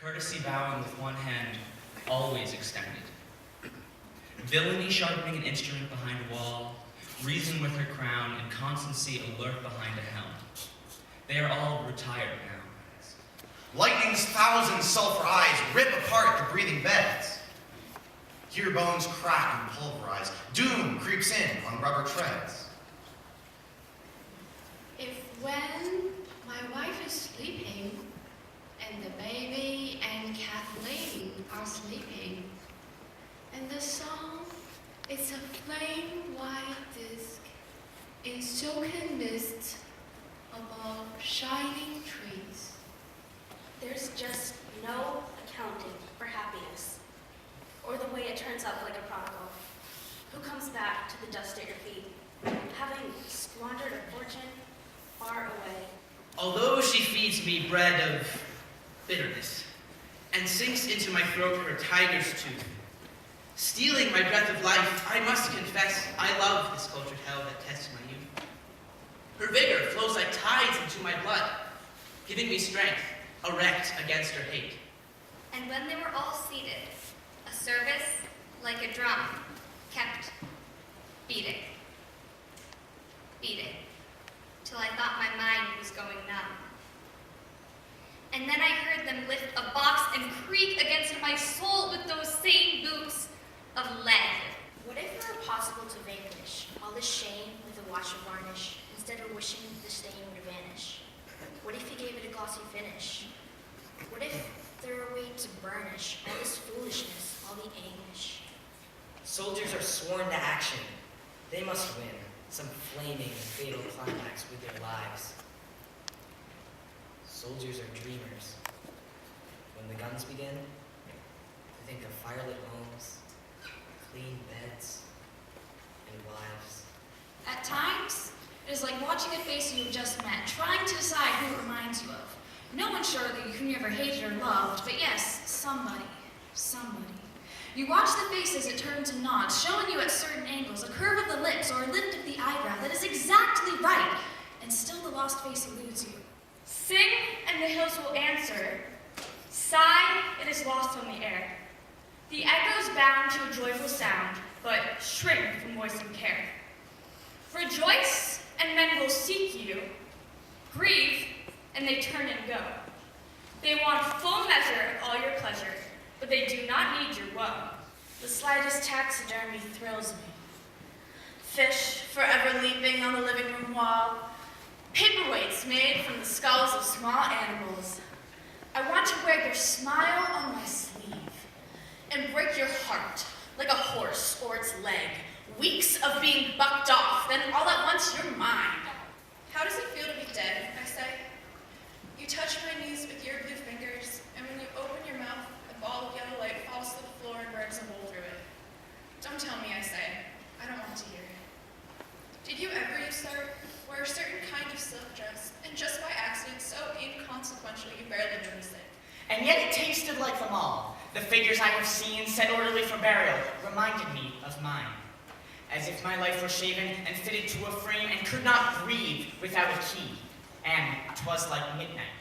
Courtesy bowing with one hand, always extended. Villainy sharpening an instrument behind a wall, reason with her crown, and constancy alert behind a helm. They are all retired now. Lightning's thousand sulphur eyes rip apart the breathing beds. Hear bones crack and pulverize. Doom creeps in on rubber treads. If when my wife is sleeping, and the baby and Kathleen are sleeping, and the song is a flame white disc in silken mist above shining trees. There's just no accounting for happiness, or the way it turns up like a prodigal, who comes back to the dust at your feet, having squandered a fortune far away. Although she feeds me bread of bitterness, and sinks into my throat her tiger's tooth, stealing my breath of life, I must confess I love this cultured hell that tests my youth. Her vigor flows like tides into my blood, giving me strength, erect against her hate. And when they were all seated, a service, like a drum, kept beating, till I thought my mind was going numb. And then I heard them lift a box and creak against my soul with those same boots of lead. What if it were possible to vanquish all this shame with a wash of varnish, instead of wishing the stain would vanish? What if you gave it a glossy finish? What if there were a way to burnish all this foolishness, all the anguish? Soldiers are sworn to action. They must win some flaming and fatal climax with their lives. Soldiers are dreamers. When the guns begin, they think of firelit homes, clean beds, and wives. At times, it is like watching a face you have just met, trying to decide who it reminds you of. No one sure that you never hated or loved, but yes, somebody. You watch the face as it turns and nods, showing you at certain angles a curve of the lips or a lift of the eyebrow that is exactly right, and still the lost face eludes you. Sing, and the hills will answer. Sigh, it is lost on the air. The echoes bound to a joyful sound, but shrink from voice and care. Rejoice, and men will seek you. Grieve, and they turn and go. They want full measure of all your pleasure, but they do not need your woe. The slightest taxidermy thrills me. Fish forever leaping on the living room wall. Paperweights made from the skulls of small animals. I want to wear your smile on my sleeve and break your heart like a horse or its leg. Weeks of being bucked off, then all at once you're mine. How does it feel to be dead, I say? You touch my knees with your blue fingers, and when you open your mouth, a ball of yellow light falls to the floor and burns a hole through it. Don't tell me, I say. I don't want to hear it. Did you ever, you start, wear a certain kind of silk dress, and just by accident, so inconsequential you barely notice it? And yet it tasted like them all. The figures I have seen, set orderly for burial, reminded me of mine. As if my life were shaven and fitted to a frame and could not breathe without a key. And 'twas like midnight.